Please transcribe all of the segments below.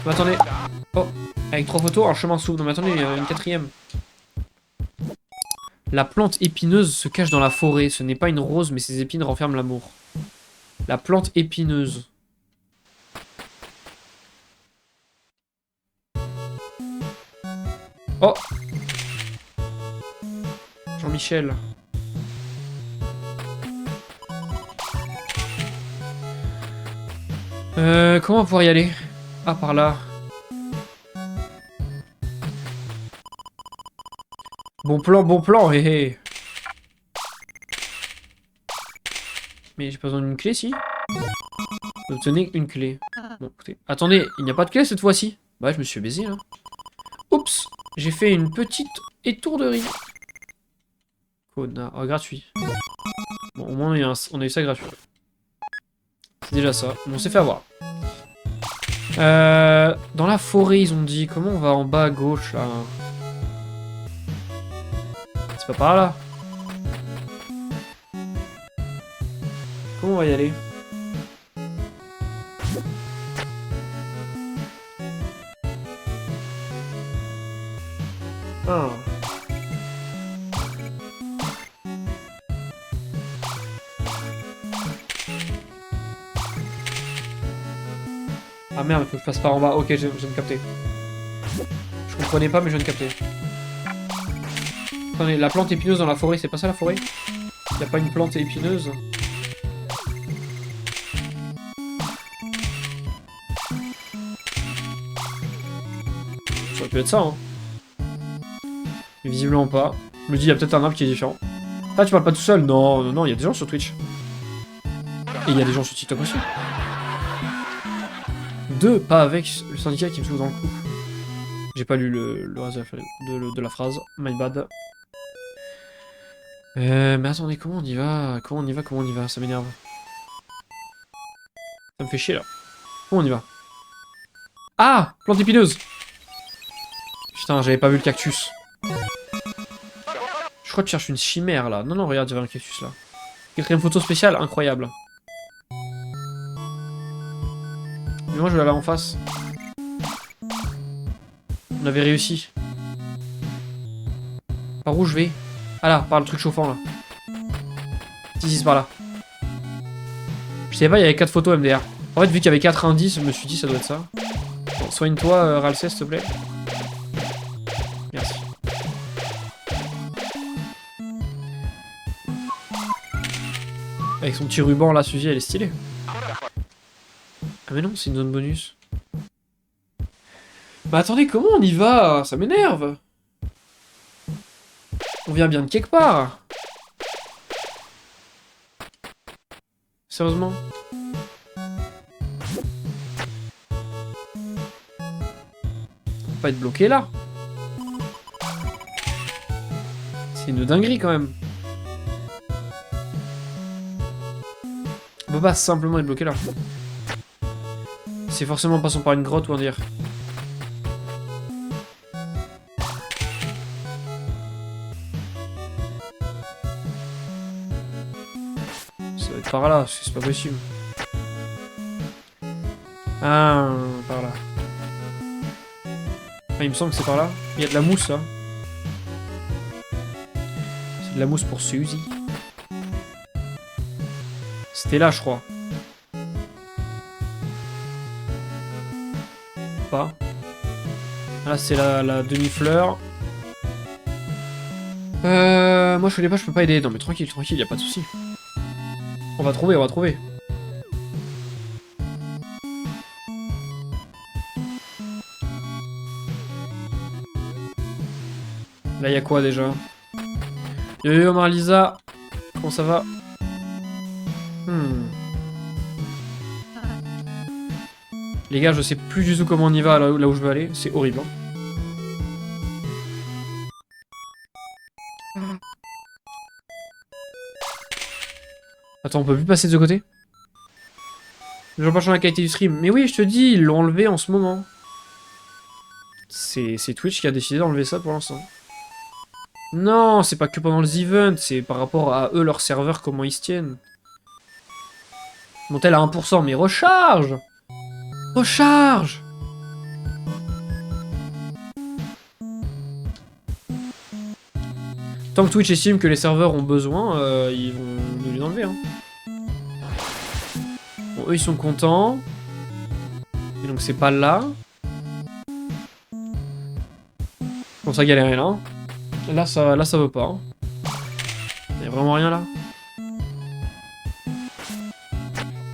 Mais attendez. Oh, avec 3 photos, un chemin s'ouvre. Non mais attendez, il y en a une quatrième. La plante épineuse se cache dans la forêt. Ce n'est pas une rose, mais ses épines renferment l'amour. La plante épineuse. Oh, Jean-Michel. Comment on va pouvoir y aller? Ah, par là. Bon plan, hé hé. Mais j'ai pas besoin d'une clé, si? Obtenez une clé. Bon, écoutez. Attendez, il n'y a pas de clé cette fois-ci? Bah, je me suis baisé, là. Oups, j'ai fait une petite étourderie. Connard. Oh, gratuit. Bon, au moins, on a eu ça gratuit. C'est déjà ça. Bon, on s'est fait avoir. Dans la forêt, ils ont dit. Comment on va en bas à gauche, là? C'est pas par là. Comment on va y aller? Ah. Ah merde, faut que je passe par en bas. Ok, je viens de capter. Je comprenais pas, mais je viens de capter. Attendez, la plante épineuse dans la forêt, c'est pas ça la forêt? Y a pas une plante épineuse? Ça aurait pu être ça, hein. Mais visiblement pas. Je me dis, y a peut-être un arbre qui est différent. Ah, tu parles pas tout seul? Non, non, non, y a des gens sur Twitch. Et y a des gens sur TikTok aussi. Deux, pas avec le syndicat qui me fout dans le coup. J'ai pas lu le reste de la phrase. My bad. Mais attendez, comment on y va? Comment on y va? Comment on y va? Ça m'énerve. Ça me fait chier, là. Comment on y va? Ah! Plante épineuse! Putain, j'avais pas vu le cactus. Je crois que tu cherches une chimère, là. Non, non, regarde, il y avait un cactus, là. Quatrième photo spéciale, incroyable. Mais moi, je vais aller en face. On avait réussi. Par où je vais? Ah là, par le truc chauffant, là. Si, c'est par là. Je savais pas, il y avait 4 photos MDR. En fait, vu qu'il y avait 4 indices, je me suis dit, ça doit être ça. Bon, soigne-toi, Ralsei, s'il te plaît. Merci. Avec son petit ruban, là, Suzy, elle est stylée. Ah mais non, c'est une zone bonus. Bah attendez, comment on y va? Ça m'énerve. On vient bien de quelque part. Sérieusement? On peut pas être bloqué là. C'est une dinguerie quand même. On peut pas simplement être bloqué là. C'est forcément en passant par une grotte ou un dire. Ça va être par là, c'est pas possible. Ah, par là. Ah, il me semble que c'est par là. Il y a de la mousse là. C'est de la mousse pour Suzy. C'était là, je crois. Pas. Là, c'est la demi-fleur. Moi je connais pas, je peux pas aider. Non mais tranquille, tranquille, y a pas de souci. On va trouver, on va trouver. Là, y a quoi déjà? Yo yo Marlisa, comment ça va? Les gars, je sais plus du tout comment on y va là où je veux aller. C'est horrible. Hein. Attends, on peut plus passer de ce côté? Les gens pas changé la qualité du stream. Mais oui, je te dis, ils l'ont enlevé en ce moment. C'est Twitch qui a décidé d'enlever ça pour l'instant. Non, c'est pas que pendant les events, c'est par rapport à eux, leur serveur, comment ils se tiennent. Montel à 1%, mais recharge! Recharge! Tant que Twitch estime que les serveurs ont besoin, ils vont nous les enlever. Hein. Bon, eux, ils sont contents. Et donc, c'est pas là. Bon, ça galère là. Hein. Là, ça veut pas. Hein. Y'a vraiment rien là.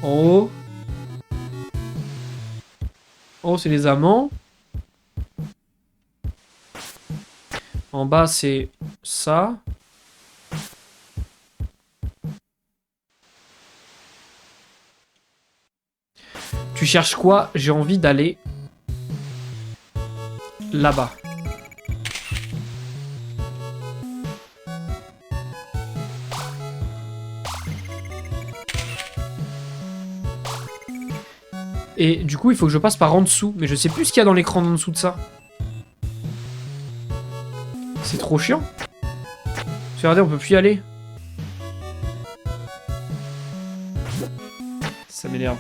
En haut. En haut, c'est les amants. En bas, c'est ça. Tu cherches quoi? J'ai envie d'aller là-bas. Et du coup, il faut que je passe par en dessous. Mais je sais plus ce qu'il y a dans l'écran en dessous de ça. C'est trop chiant. Regardez, on peut plus y aller. Ça m'énerve.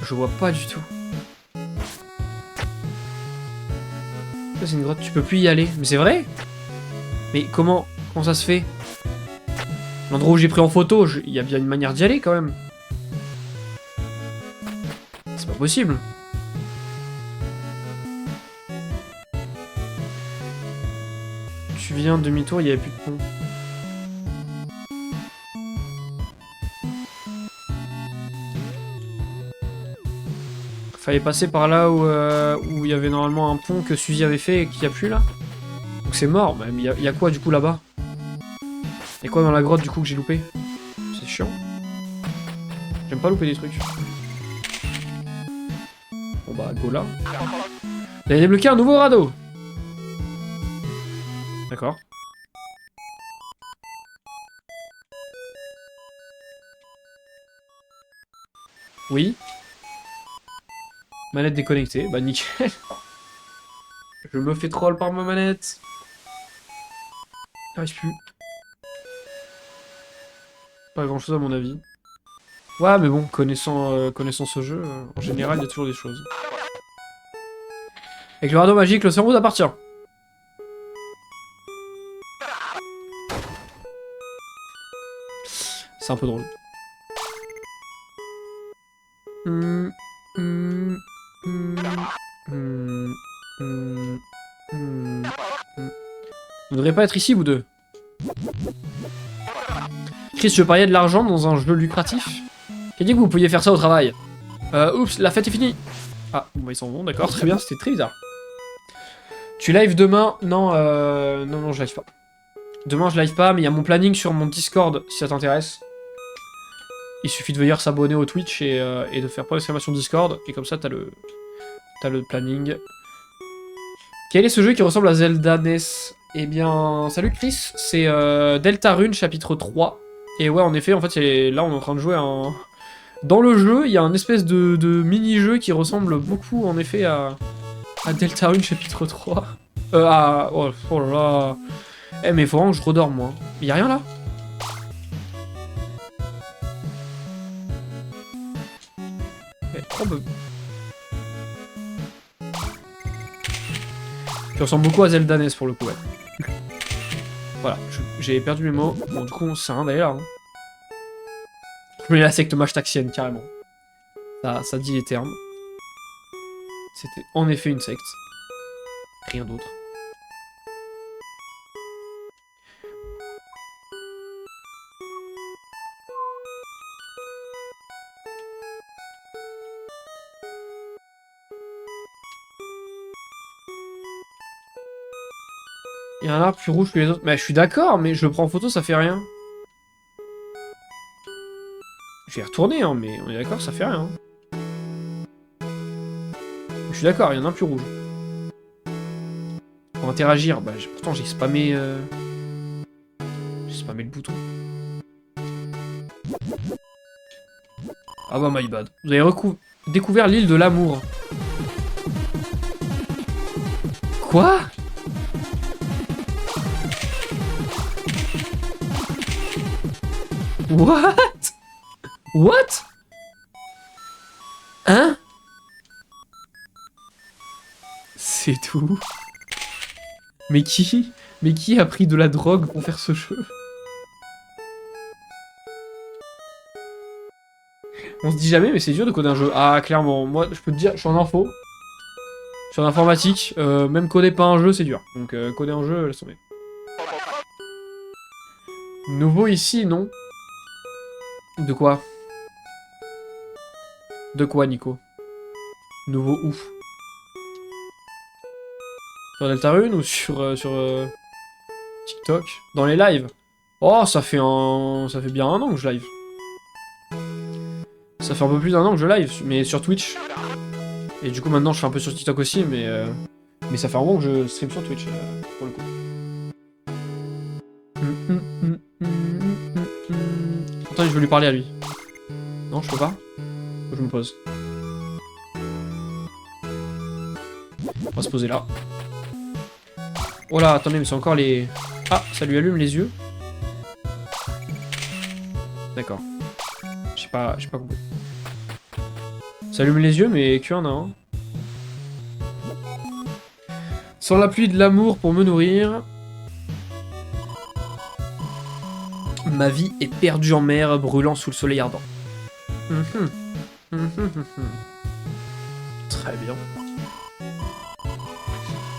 Je vois pas du tout. Ça, c'est une grotte, tu peux plus y aller. Mais c'est vrai? Mais comment ça se fait? L'endroit où j'ai pris en photo, il y a bien une manière d'y aller quand même. C'est pas possible. Tu viens demi-tour, il n'y avait plus de pont. Fallait passer par là où il y avait normalement un pont que Suzy avait fait et qu'il n'y a plus là. Donc c'est mort. Mais il y a quoi du coup là-bas? Il y a quoi dans la grotte du coup que j'ai loupé? C'est chiant. J'aime pas louper des trucs. Bon bah go là. Vous avez débloqué un nouveau radeau. D'accord. Oui. Manette déconnectée, bah nickel. Je me fais troll par ma manette. J'arrive plus. Pas grand chose à mon avis. Ouais mais bon, connaissant ce jeu, en général il y a toujours des choses. Avec le radeau magique, le cerveau appartient. C'est un peu drôle. Vous devriez pas être ici, vous deux. Chris, je pariais de l'argent dans un jeu lucratif. Qui a dit que vous pouviez faire ça au travail? Oups, la fête est finie. Ah, bon, bah, ils s'en vont, d'accord, très bien, c'était très bizarre. Tu live demain? Non, non, je live pas. Demain, je live pas, mais il y a mon planning sur mon Discord, si ça t'intéresse. Il suffit de venir s'abonner au Twitch et de faire point d'exclamation Discord, et comme ça, t'as le planning. Quel est ce jeu qui ressemble à Zelda NES? Eh bien, salut Chris, c'est Deltarune chapitre 3. Et ouais, en effet, en fait, là, on est en train de jouer un... Dans le jeu, il y a un espèce de mini-jeu qui ressemble beaucoup, en effet, à Deltarune chapitre 3. Oh là là. Eh, mais faut vraiment que je redorme, moi. Mais y a rien, là? Oh, bah... Tu ressembles beaucoup à Zelda NES, pour le coup, ouais. Voilà, j'ai perdu mes mots. Bon, du coup, on sert à rien d'aller là. Hein. Je mets la secte mashtaxienne, carrément. Ça dit les termes. C'était en effet une secte. Rien d'autre. Il y a un arbre plus rouge que les autres. Mais je suis d'accord, mais je le prends en photo, ça fait rien. Je vais y retourner, hein, mais on est d'accord, ça fait rien. Je suis d'accord, il y en a un plus rouge. Pour interagir, bah pourtant j'ai spammé... J'ai spammé le bouton. Ah bah my bad. Vous avez découvert l'île de l'amour. Quoi? What? What? Hein? C'est tout? Mais qui? Mais qui a pris de la drogue pour faire ce jeu? On se dit jamais, mais c'est dur de coder un jeu. Ah, clairement, moi, je peux te dire, je suis en info. Je suis en informatique. Même coder pas un jeu, c'est dur. Donc, coder un jeu, laisse tomber. Nouveau ici, non? De quoi? De quoi, Nico? Nouveau où? Sur Deltarune ou sur TikTok? Dans les lives? Oh, ça fait bien un an que je live. Ça fait un peu plus d'un an que je live, mais sur Twitch. Et du coup, maintenant, je fais un peu sur TikTok aussi, mais ça fait un moment que je stream sur Twitch, pour le coup. Attends, je veux lui parler à lui. Non, je peux pas? Faut que je me pose. On va se poser là. Oh là, attendez, mais c'est encore les... Ah, ça lui allume les yeux. D'accord. J'ai pas compris. Ça allume les yeux, mais qu'il y en a un. Sans la pluie de l'amour pour me nourrir. Ma vie est perdue en mer, brûlant sous le soleil ardent. Très bien.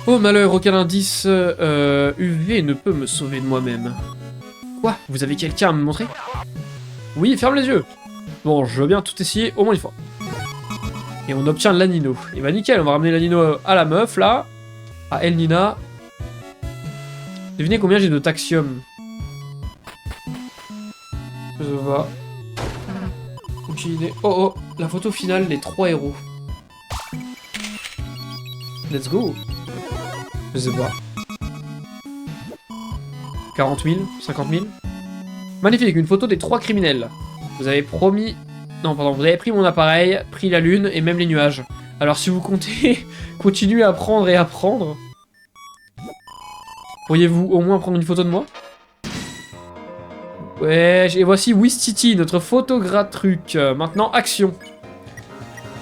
Oh malheur, aucun indice UV ne peut me sauver de moi-même. Quoi? Vous avez quelqu'un à me montrer? Oui, ferme les yeux. Bon, je veux bien tout essayer au moins une fois. Et on obtient l'anino. Et bah nickel, on va ramener l'anino à la meuf, là. À Elnina. Devinez combien j'ai de taxium. Je vois. Aucune idée. Oh, la photo finale, les 3 héros. Let's go. Je sais pas. 40 000, 50 000. Magnifique, une photo des 3 criminels. Vous avez promis... Non, pardon, vous avez pris mon appareil, pris la lune et même les nuages. Alors si vous comptez continuer à prendre et à prendre... Pourriez-vous au moins prendre une photo de moi? Ouais, et voici Wistiti, notre photographe truc. Maintenant, action.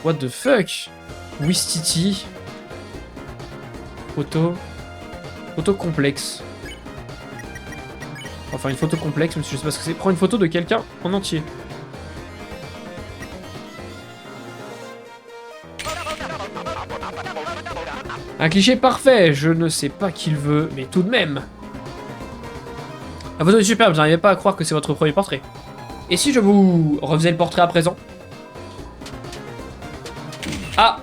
What the fuck? Wistiti. Photo complexe. Enfin, une photo complexe, mais je sais pas ce que c'est. Prends une photo de quelqu'un en entier. Un cliché parfait. Je ne sais pas qui le veut, mais tout de même. La photo est superbe, j'arrivais pas à croire que c'est votre premier portrait. Et si je vous refaisais le portrait à présent? Ah!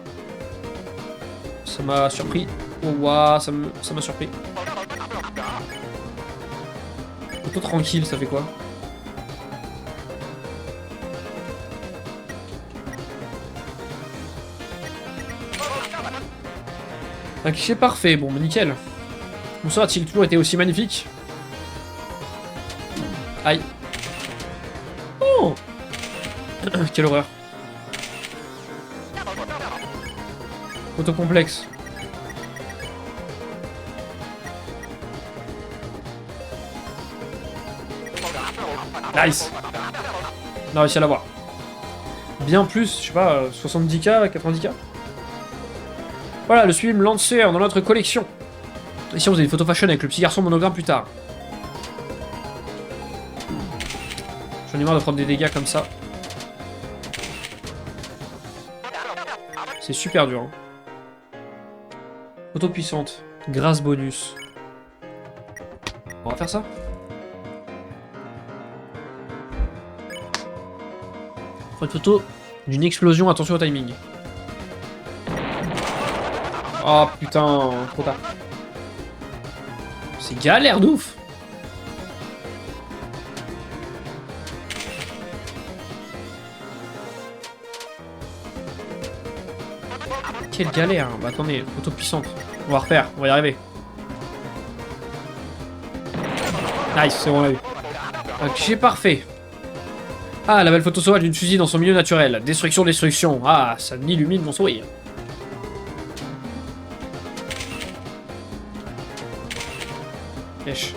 Ça m'a surpris. Oh waouh, ça m'a surpris. Photo tranquille, ça fait quoi? Un cliché parfait, bon, mais nickel. Bonsoir, a-t-il toujours été aussi magnifique? Aïe. Oh. Quelle horreur. Photo complexe. Nice. On a réussi à l'avoir. Bien plus, je sais pas, 70K, 90K. Voilà, le sublime Lancer dans notre collection. Ici, on faisait une photo fashion avec le petit garçon monogramme plus tard. J'en ai marre de prendre des dégâts comme ça. C'est super dur. Hein. Photo puissante. Grâce bonus. On va faire ça. Une photo d'une explosion, attention au timing. Oh putain, trop tard. C'est galère de ouf. Quelle galère. Bah attendez, photo puissante. On va refaire, on va y arriver. Nice, c'est bon, on l'a eu. Un cliché parfait. Ah, la belle photo sauvage d'une fusille dans son milieu naturel. Destruction, destruction. Ah, ça m'illumine mon sourire. Esh.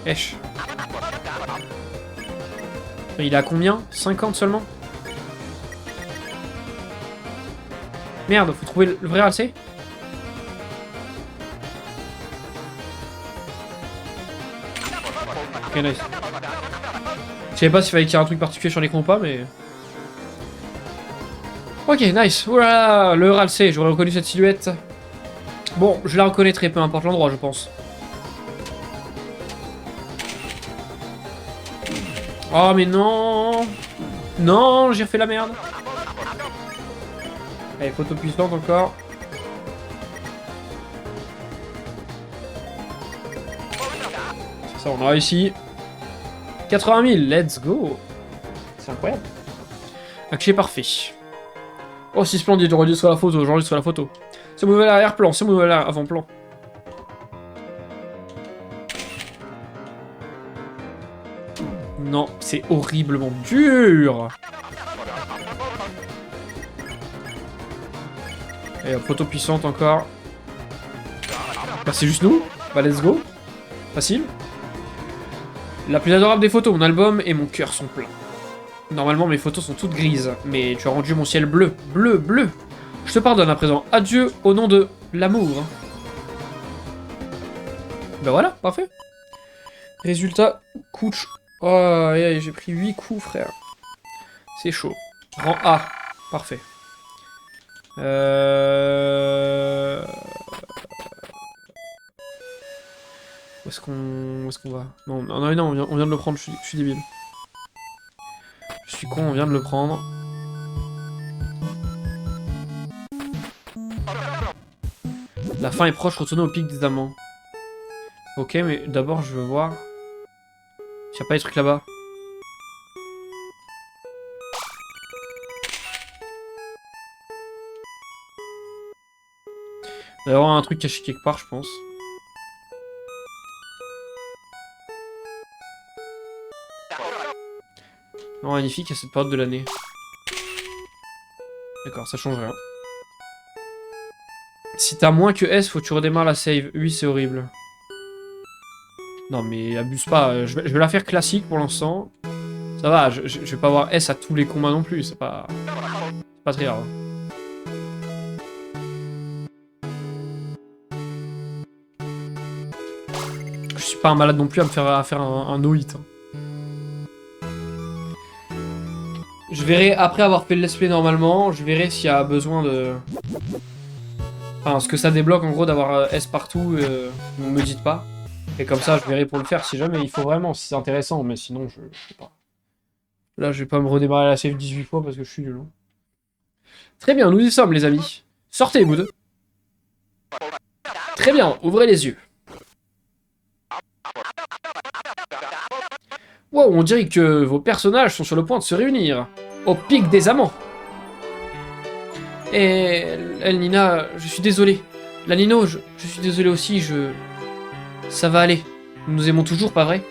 Esh. Il est à combien? 50 seulement? Merde, faut trouver le vrai RLC. Ok, nice. Je savais pas s'il fallait qu'il y ait un truc particulier sur l'écran ou pas, mais... Ok, nice. Oula, le ralsé, j'aurais reconnu cette silhouette. Bon, je la reconnaîtrai, peu importe l'endroit, je pense. Oh, mais non. Non, j'ai refait la merde. Allez, photo puissante encore. C'est ça, on a réussi. 80 000, let's go. C'est incroyable. Accès parfait. Oh, c'est splendide, j'enregistre la photo, j'enregistre la photo. C'est mon nouvel arrière-plan, c'est mon nouvel avant-plan. Non, c'est horriblement dur. Et photo puissante encore. Bah, c'est juste nous. Bah, let's go. Facile. La plus adorable des photos, mon album et mon cœur sont pleins. Normalement, mes photos sont toutes grises, mais tu as rendu mon ciel bleu. Bleu, bleu. Je te pardonne à présent. Adieu au nom de l'amour. Bah voilà, parfait. Résultat, couche. Oh, j'ai pris 8 coups, frère. C'est chaud. Rang A. Parfait. Où est-ce qu'on va? Non, non, on vient de le prendre, je suis débile. Je suis con, on vient de le prendre. La fin est proche, retournez au pic des amants. Ok, mais d'abord je veux voir... S'il n'y a pas des trucs là-bas. Il va y avoir un truc caché quelque part, je pense. Non, magnifique à cette période de l'année. D'accord, ça change rien. Si t'as moins que S, faut que tu redémarres la save. Oui, c'est horrible. Non, mais abuse pas. Je vais la faire classique pour l'instant. Ça va, je vais pas avoir S à tous les combats non plus. C'est pas très grave. Je suis pas un malade non plus à faire un no-hit. Je verrai, après avoir fait le let's play normalement, je verrai s'il y a besoin de... Enfin, ce que ça débloque en gros d'avoir S partout, ne me dites pas. Et comme ça, je verrai pour le faire si jamais il faut vraiment, si c'est intéressant, mais sinon, je sais pas. Là, je vais pas me redémarrer la save 18 fois parce que je suis nul. Très bien, nous y sommes les amis. Sortez, vous deux. Très bien, ouvrez les yeux. Wow, on dirait que vos personnages sont sur le point de se réunir. Au pic des amants. Et El Nina, je suis désolé. La Nino, je suis désolé aussi, ça va aller. Nous nous aimons toujours, pas vrai?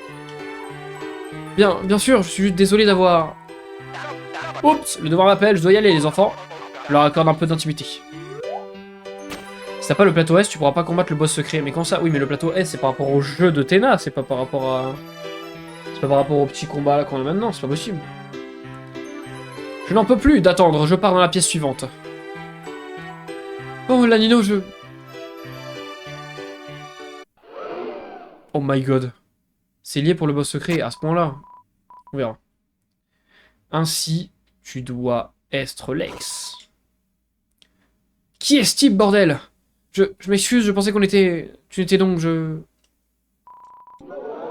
Bien sûr, je suis juste désolé d'avoir... Oups, le devoir m'appelle, je dois y aller les enfants. Je leur accorde un peu d'intimité. Si t'as pas le plateau S, tu pourras pas combattre le boss secret. Mais quand ça... Oui, mais le plateau S, c'est par rapport au jeu de Téna, c'est pas par rapport à... C'est pas par rapport au petit combat là qu'on a maintenant, c'est pas possible. Je n'en peux plus d'attendre, je pars dans la pièce suivante. Oh, la Nino, Oh my god. C'est lié pour le boss secret à ce point-là. On verra. Ainsi, tu dois être Lex. Qui est ce type, bordel? Je m'excuse, je pensais qu'on était... Tu étais donc,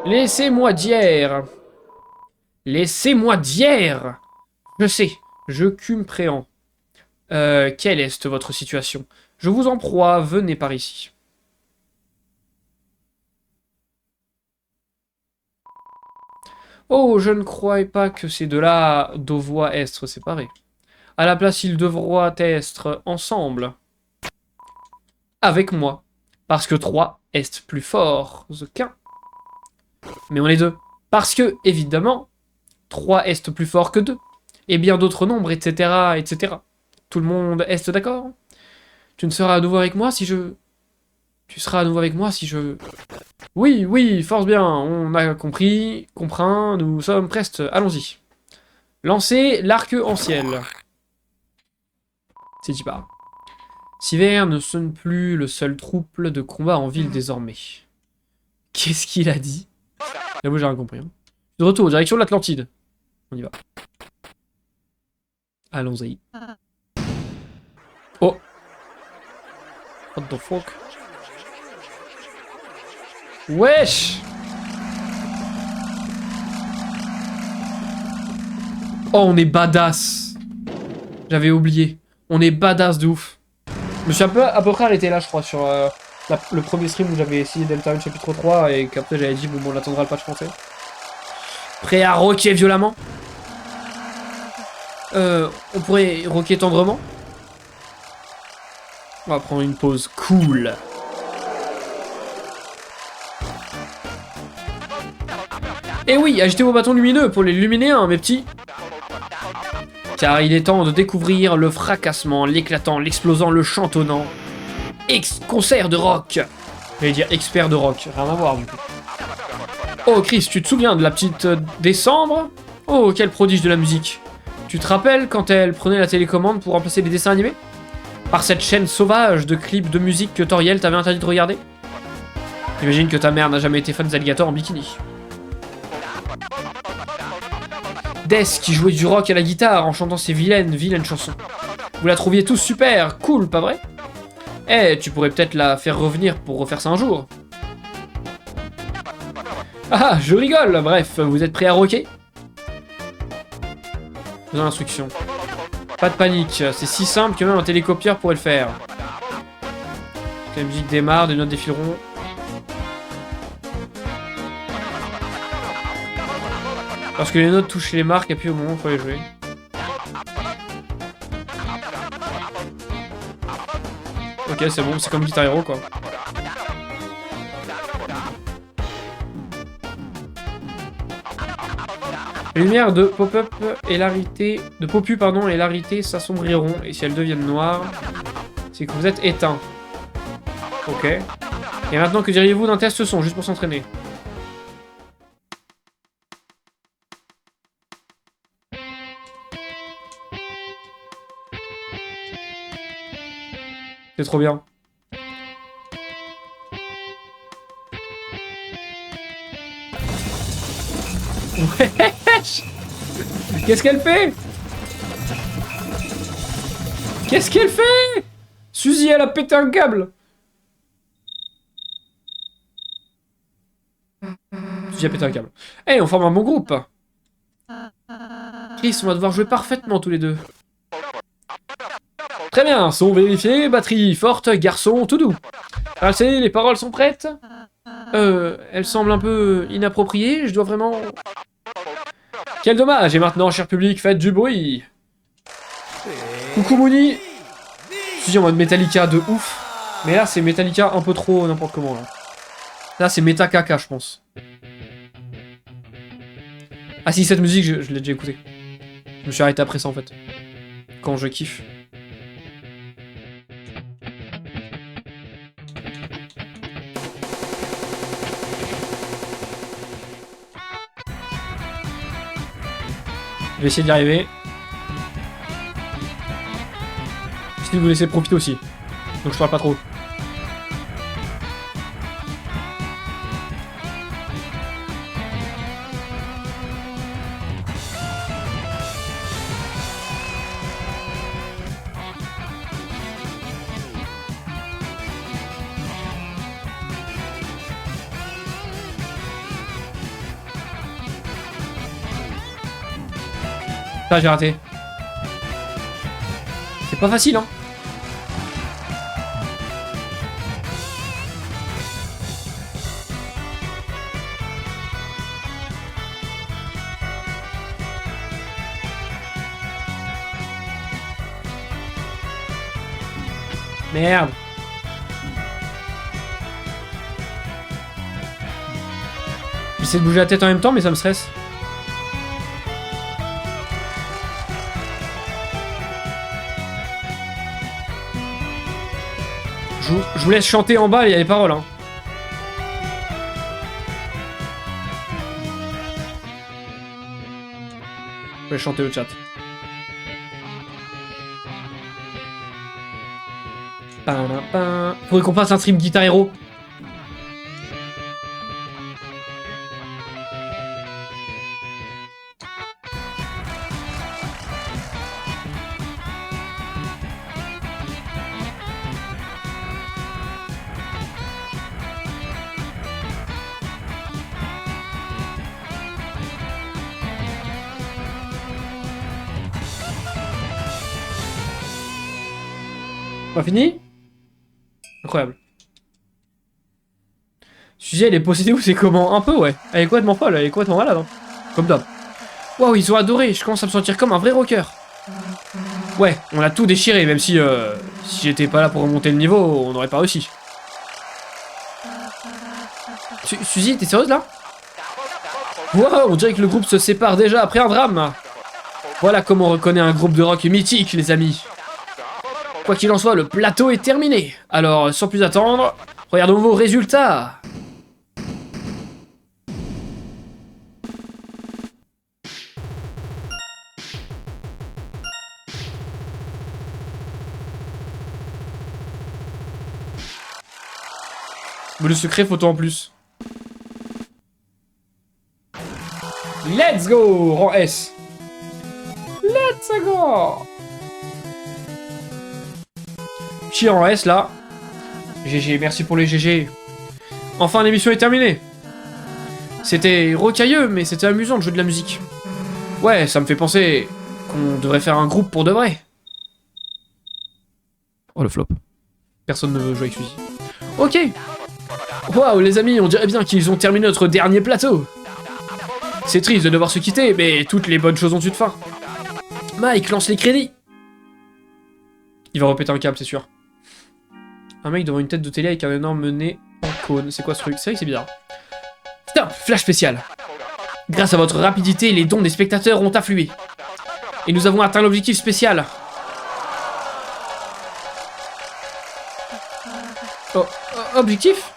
Laissez-moi dire. Laissez-moi dire. Je sais, je compréhends. Quelle est votre situation? Je vous en proie, venez par ici. Oh, je ne croyais pas que ces deux-là devaient être séparés. À la place, ils devront être ensemble. Avec moi. Parce que 3 est plus fort qu'un. Mais on est deux. Parce que, évidemment, 3 est plus fort que 2. Et bien d'autres nombres, etc., etc. Tout le monde est d'accord? Tu ne seras à nouveau avec moi si je... Tu seras à nouveau avec moi si je... Oui, force bien, on a compris, compris, nous sommes prestes, allons-y. Lancez l'arc en ciel. C'est dit pas. Sivert ne sonne plus le seul trouble de combat en ville désormais. Qu'est-ce qu'il a dit? J'avoue, j'ai rien compris. Hein. De retour, direction de l'Atlantide. On y va. Allons-y. Oh. What the fuck? Wesh! Oh, on est badass. J'avais oublié. On est badass de ouf. Je me suis à peu près arrêté là, je crois, sur le premier stream où j'avais essayé Deltarune chapitre 3 et qu'après j'avais dit, bon, on attendra le patch français. Prêt à rocker violemment? On pourrait rocker tendrement? On va prendre une pause cool. Et oui, agitez vos bâtons lumineux pour les luminéens, mes petits. Car il est temps de découvrir le fracassement, l'éclatant, l'explosant, le chantonnant. Concert de rock. J'allais dire expert de rock, rien à voir du coup. Oh Chris, tu te souviens de la petite Décembre? Oh, quel prodige de la musique. Tu te rappelles quand elle prenait la télécommande pour remplacer les dessins animés? Par cette chaîne sauvage de clips de musique que Toriel t'avait interdit de regarder? J'imagine que ta mère n'a jamais été fan des alligators en bikini. Death qui jouait du rock à la guitare en chantant ses vilaines chansons. Vous la trouviez tous super, cool, pas vrai? Eh, tu pourrais peut-être la faire revenir pour refaire ça un jour. Ah, je rigole, bref, vous êtes prêts à rocker? Dans l'instruction. Pas de panique, c'est si simple que même un télécopieur pourrait le faire. Quand la musique démarre, des notes défileront. Lorsque les notes touchent les marques, appuyez au moment où il faut les jouer. Ok, c'est bon, c'est comme Guitar Hero quoi. Les lumières de pop-up et l'arité de Popu pardon et l'arité s'assombriront et si elles deviennent noires, c'est que vous êtes éteint. Ok. Et maintenant que diriez-vous d'un test son juste pour s'entraîner? C'est trop bien. Wesh! Qu'est-ce qu'elle fait? Qu'est-ce qu'elle fait? Suzy, elle a pété un câble. Suzy a pété un câble. Eh, on forme un bon groupe. Chris, on va devoir jouer parfaitement tous les deux. Très bien, son vérifié, batterie forte, garçon tout doux. Allez, les paroles sont prêtes? Elles semblent un peu inappropriées, je dois vraiment... Quel dommage, et maintenant, cher public, faites du bruit. Coucou Mouni. Je suis en mode Metallica de ouf. Mais là, c'est Metallica un peu trop n'importe comment, là. Là, c'est méta caca, je pense. Ah si, cette musique, je l'ai déjà écoutée. Je me suis arrêté après ça, en fait. Quand je kiffe. Je vais essayer d'y arriver. J'essaie de vous laisser profiter aussi. Donc je parle pas trop. Ah, j'ai raté. C'est pas facile, hein. Merde. J'essaie de bouger la tête en même temps, mais ça me stresse. Je vous laisse chanter en bas, il y a les paroles. Hein. Je vais chanter au chat. Faudrait qu'on fasse un stream Guitar Hero. On a fini? Incroyable. Suzy, elle est possédée ou c'est comment? Un peu, ouais. Elle est complètement folle, elle est complètement malade. Hein. Comme d'hab. Waouh, ils ont adoré, je commence à me sentir comme un vrai rocker. Ouais, on a tout déchiré, même si j'étais pas là pour remonter le niveau, on n'aurait pas réussi. Suzy, t'es sérieuse là? Wow, on dirait que le groupe se sépare déjà après un drame. Voilà comment on reconnaît un groupe de rock mythique, les amis. Quoi qu'il en soit, le plateau est terminé. Alors, sans plus attendre, regardons vos résultats. Mais le secret, photo en plus. Let's go, rang S. Let's go. Petit rang S là. GG, merci pour les GG. Enfin, l'émission est terminée. C'était rocailleux, mais c'était amusant de jouer de la musique. Ouais, ça me fait penser qu'on devrait faire un groupe pour de vrai. Oh le flop. Personne ne veut jouer avec Suzy. Ok. Waouh les amis, on dirait bien qu'ils ont terminé notre dernier plateau. C'est triste de devoir se quitter, mais toutes les bonnes choses ont une fin. Mike, lance les crédits. Il va répéter un câble, c'est sûr. Un mec devant une tête de télé avec un énorme nez en cône. C'est quoi ce truc? C'est vrai que c'est bizarre. Stop, flash spécial. Grâce à votre rapidité, les dons des spectateurs ont afflué. Et nous avons atteint l'objectif spécial. Oh, objectif?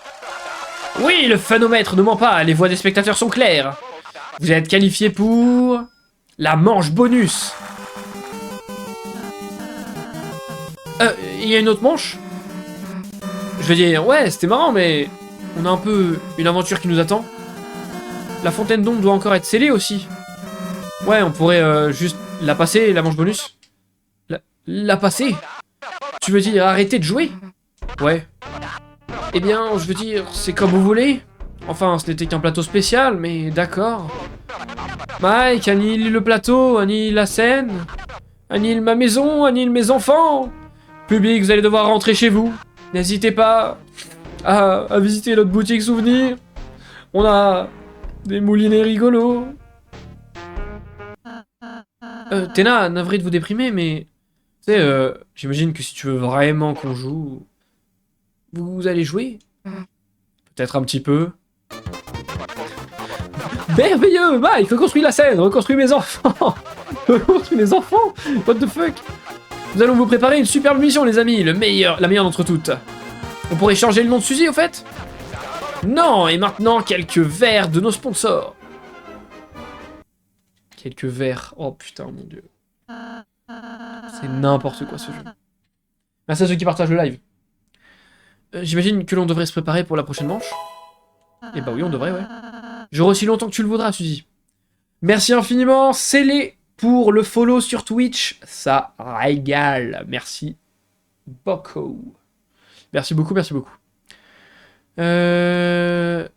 Oui, le phanomètre ne ment pas, les voix des spectateurs sont claires. Vous êtes qualifié pour... la manche bonus. Il y a une autre manche? Je veux dire, ouais, c'était marrant, mais... on a un peu une aventure qui nous attend. La fontaine d'ombre doit encore être scellée aussi. Ouais, on pourrait juste la passer, la manche bonus. La passer? Tu veux dire arrêter de jouer? Ouais. Eh bien, je veux dire, c'est comme vous voulez. Enfin, ce n'était qu'un plateau spécial, mais d'accord. Mike, annule le plateau, annule la scène. Annule ma maison, annule mes enfants. Public, vous allez devoir rentrer chez vous. N'hésitez pas à visiter notre boutique souvenir. On a des moulinets rigolos. Téna, navré de vous déprimer, mais... tu sais, j'imagine que si tu veux vraiment qu'on joue... vous allez jouer? Peut-être un petit peu. Merveilleux! Mike, reconstruis la scène, reconstruis mes enfants! Reconstruis mes enfants! What the fuck? Nous allons vous préparer une superbe mission, les amis, la meilleure d'entre toutes. On pourrait changer le nom de Suzy, au fait? Non, et maintenant, quelques verres de nos sponsors. Quelques verres. Oh putain, mon dieu. C'est n'importe quoi, ce jeu. Merci à ceux qui partagent le live. J'imagine que l'on devrait se préparer pour la prochaine manche. Eh bah oui, on devrait, ouais. J'aurai aussi longtemps que tu le voudras, Suzy. Merci infiniment, scellé pour le follow sur Twitch. Ça régale. Merci beaucoup. Merci beaucoup, merci beaucoup. Ce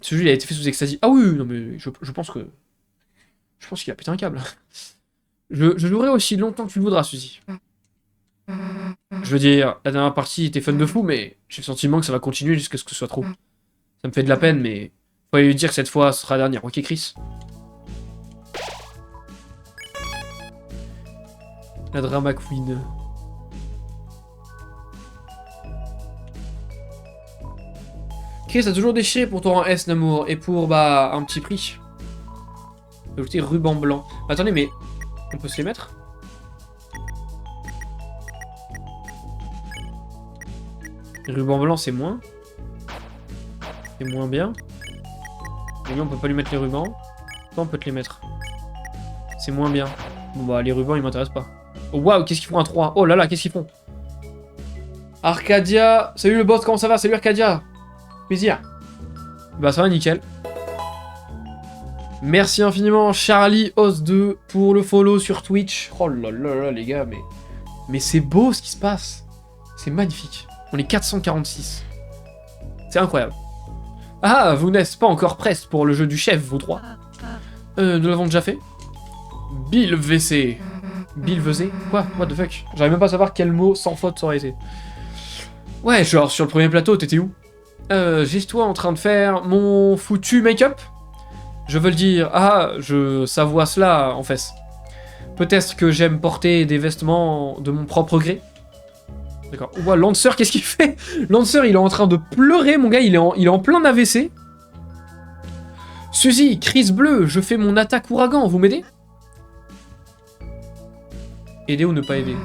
jeu, il a été fait sous ecstasy. Ah oui, non mais je pense que... je pense qu'il a pété un câble. Je jouerai aussi longtemps que tu le voudras, Suzy. Je veux dire, la dernière partie était fun de fou, mais j'ai le sentiment que ça va continuer jusqu'à ce que ce soit trop. Ça me fait de la peine, mais... faut lui dire que cette fois, ce sera la dernière. Ok, Chris? La drama queen. Chris a toujours déchiré pour ton rang S, Namour, et pour, bah, un petit prix. Ajouter ruban blanc. Attendez, mais... on peut se les mettre? Ruban blanc, c'est moins. C'est moins bien. Et lui, on peut pas lui mettre les rubans. Toi, on peut te les mettre. C'est moins bien. Bon, bah, les rubans, ils m'intéressent pas. Oh, waouh, qu'est-ce qu'ils font un 3? Oh là là, qu'est-ce qu'ils font? Arcadia. Salut le boss, comment ça va? Salut Arcadia. Plaisir. Bah, ça va, nickel. Merci infiniment, Charlie Os 2, pour le follow sur Twitch. Oh là là là, les gars, mais c'est beau ce qui se passe. C'est magnifique. On est 446. C'est incroyable. Ah, vous n'êtes pas encore prête pour le jeu du chef, vous trois? Nous l'avons déjà fait. Bill VC. Bill faisait. Quoi? What the fuck? J'arrive même pas à savoir quel mot sans faute ça aurait été. Ouais, genre sur le premier plateau, t'étais où? J'ai toi en train de faire mon foutu make-up? Je veux le dire. Ah, je savoie cela en fait. Peut-être que j'aime porter des vêtements de mon propre gré. D'accord. Ouah, Lancer, qu'est-ce qu'il fait? Lancer, il est en train de pleurer, mon gars, il est en plein AVC. Suzy, crise bleue, je fais mon attaque ouragan, vous m'aidez? Aider ou ne pas aider?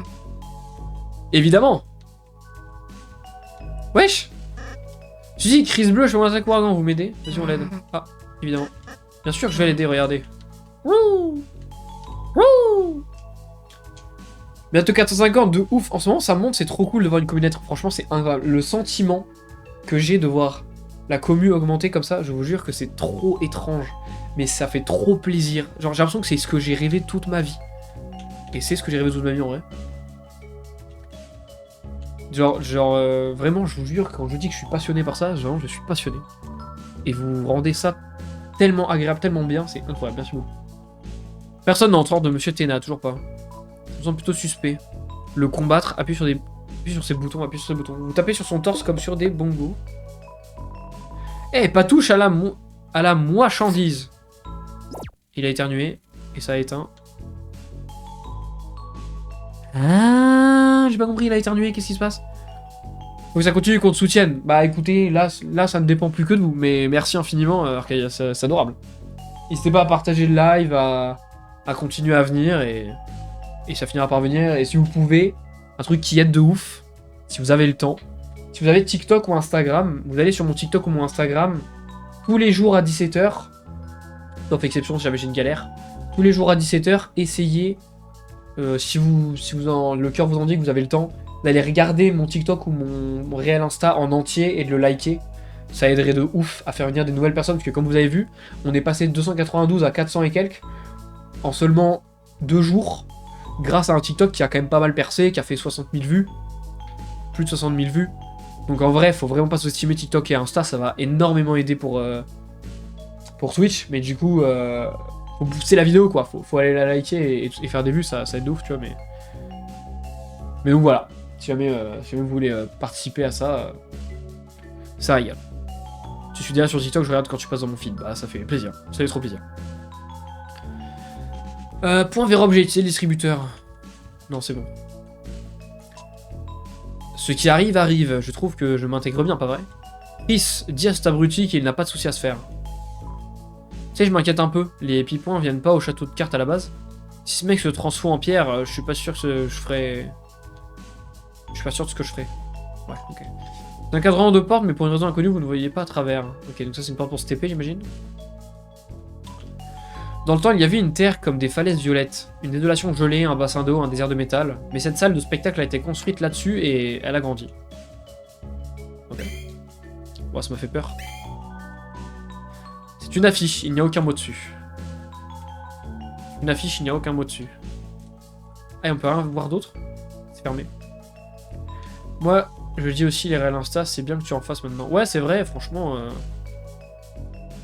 Évidemment. Wesh. Suzy, crise bleue, je fais mon attaque ouragan, vous m'aidez? Vas-y, on l'aide. Ah, évidemment. Bien sûr que je vais l'aider, regardez. Wouh. Wouh. Bientôt 450, de ouf. En ce moment, ça monte, c'est trop cool de voir une communauté. Franchement, c'est incroyable. Le sentiment que j'ai de voir la commu augmenter comme ça, je vous jure que c'est trop étrange. Mais ça fait trop plaisir. Genre, j'ai l'impression que c'est ce que j'ai rêvé toute ma vie. Et c'est ce que j'ai rêvé toute ma vie, en vrai. Genre, vraiment, je vous jure, quand je dis que je suis passionné par ça, genre, je suis passionné. Et vous rendez ça tellement agréable, tellement bien, c'est incroyable. Merci beaucoup. Personne n'a entendu de Monsieur Téna, toujours pas. Ça me semble plutôt suspect. Le combattre, appuie sur ces boutons, appuie sur ces boutons. Vous tapez sur son torse comme sur des bongos. Eh, pas touche à la moichandise. Il a éternué, et ça a éteint. Ah, j'ai pas compris, il a éternué, qu'est-ce qui se passe? Faut que ça continue, qu'on te soutienne. Bah écoutez, là, ça ne dépend plus que de vous, mais merci infiniment, Arcadia, c'est adorable. N'hésitez pas à partager le live, à continuer à venir, et ça finira par venir. Et si vous pouvez, un truc qui aide de ouf, si vous avez le temps, si vous avez TikTok ou Instagram, vous allez sur mon TikTok ou mon Instagram, tous les jours à 17h, sauf exception si jamais j'ai une galère, tous les jours à 17h, essayez, si le cœur vous en dit que vous avez le temps, d'aller regarder mon TikTok ou mon réel Insta en entier et de le liker. Ça aiderait de ouf à faire venir des nouvelles personnes, parce que comme vous avez vu, on est passé de 292 à 400 et quelques en seulement 2 jours, grâce à un TikTok qui a quand même pas mal percé, qui a fait 60 000 vues, plus de 60 000 vues. Donc en vrai, faut vraiment pas sous-estimer TikTok et Insta, ça va énormément aider pour Twitch, mais du coup, faut booster la vidéo, quoi. Faut aller la liker et faire des vues, ça aide de ouf, tu vois, mais donc voilà, si jamais vous voulez participer à ça, ça régale. Tu suis déjà sur TikTok, je regarde quand tu passes dans mon feed, bah ça fait plaisir, ça fait trop plaisir. Point vers objet, c'est le distributeur. Non, c'est bon. Ce qui arrive, arrive. Je trouve que je m'intègre bien, pas vrai? Chris, dis à cet abruti qu'il n'a pas de souci à se faire. Tu sais, je m'inquiète un peu. Les pipoins viennent pas au château de cartes à la base. Si ce mec se transforme en pierre, je suis pas sûr que je ferais... Je suis pas sûr de ce que je ferais. Ouais, ok. C'est un cadran de porte, mais pour une raison inconnue, vous ne voyez pas à travers. Ok, donc ça c'est une porte pour se TP, j'imagine. Dans le temps, il y avait une terre comme des falaises violettes, une désolation gelée, un bassin d'eau, un désert de métal, mais cette salle de spectacle a été construite là-dessus et elle a grandi. Ok. Bon, ça m'a fait peur. C'est une affiche, il n'y a aucun mot dessus. Une affiche, il n'y a aucun mot dessus. Ah, et on peut rien voir d'autre? C'est fermé. Moi, je dis aussi les réels Insta, c'est bien que tu en fasses maintenant. Ouais, c'est vrai, franchement...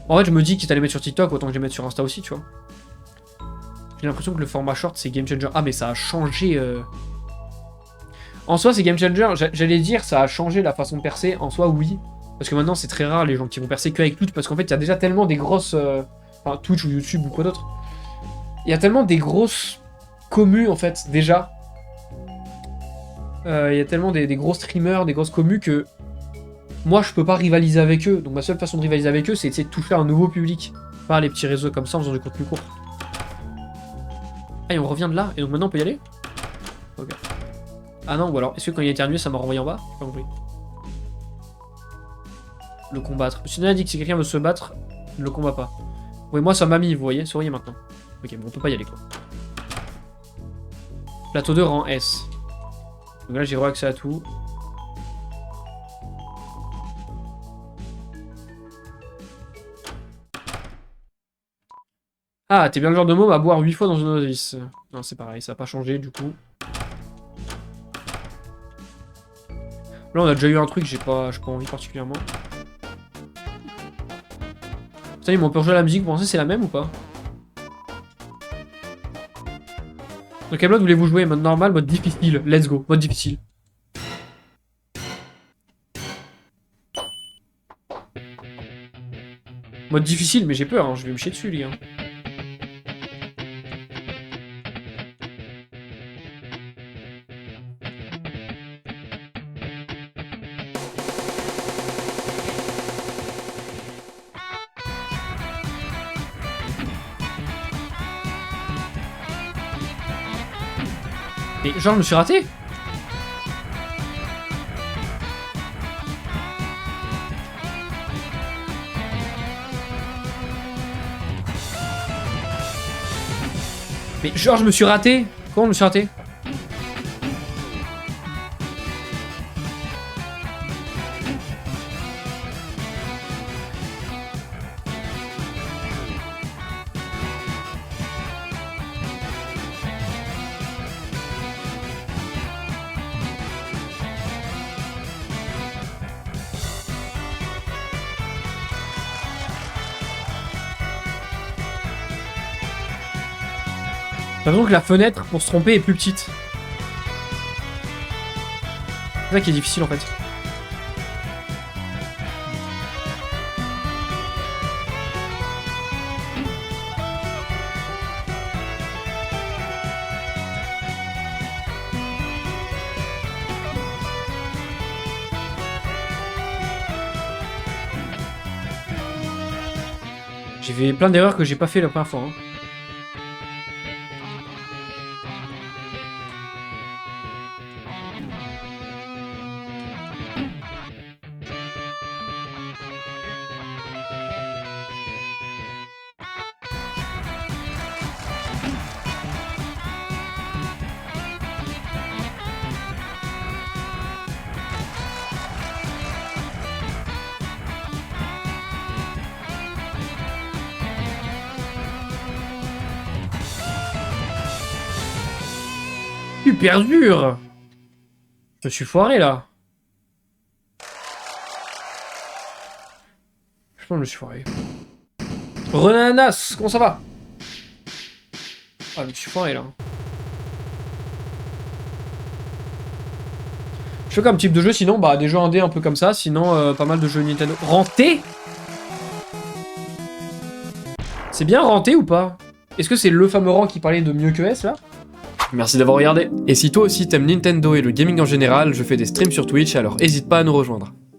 En fait, je me dis qu'il t'allait mettre sur TikTok, autant que je les mette sur Insta aussi, tu vois. J'ai l'impression que le format short, c'est game changer. Ah, mais ça a changé... En soi, c'est game changer. J'allais dire, ça a changé la façon de percer. En soi, oui. Parce que maintenant, c'est très rare les gens qui vont percer qu'avec Twitch. Parce qu'en fait, il y a déjà tellement des grosses... Enfin, Twitch ou YouTube ou quoi d'autre. Il y a tellement des grosses commus, en fait, déjà. Il y a tellement des gros streamers, des grosses commus que... Moi, je peux pas rivaliser avec eux. Donc ma seule façon de rivaliser avec eux, c'est d'essayer de toucher un nouveau public. Par les petits réseaux comme ça, en faisant du contenu court. Ah, et on revient de là. Et donc maintenant, on peut y aller? Ok. Ah non, ou alors, est-ce que quand il a éternué, ça m'a renvoyé en bas? J'ai pas compris. Le combattre. Sinon, il a dit que si quelqu'un veut se battre, ne le combat pas. Oui, moi, ça m'a mis, vous voyez. Souriez maintenant. Ok, bon, on peut pas y aller, quoi. Plateau de rang S. Donc là, j'ai re-accès à tout. Ah, t'es bien le genre de môme à boire 8 fois dans une novice. Non, c'est pareil, ça a pas changé, du coup. Là, on a déjà eu un truc, j'ai pas envie particulièrement. Putain, ils m'ont purgé la musique, vous pensez que c'est la même ou pas? Ok, Sur quel mode voulez-vous jouer? Mode normal, mode difficile. Let's go, mode difficile. Mode difficile, mais j'ai peur, hein. Je vais me chier dessus, les gars. Mais genre, je me suis raté? Mais genre, je me suis raté? Comment je me suis raté? J'ai l'impression que la fenêtre pour se tromper est plus petite. C'est ça qui est difficile en fait. J'ai fait plein d'erreurs que j'ai pas fait la première fois. Hein. Super dur. Je suis foiré là. Je pense que je me suis foiré. Renanas, comment ça va? Ah, je suis foiré là. Je fais comme type de jeu, sinon bah des jeux indés un peu comme ça, sinon pas mal de jeux Nintendo. Renté? C'est bien renté ou pas? Est-ce que c'est le fameux rang qui parlait de mieux que S là? Merci d'avoir regardé. Et si toi aussi t'aimes Nintendo et le gaming en général, je fais des streams sur Twitch, alors n'hésite pas à nous rejoindre.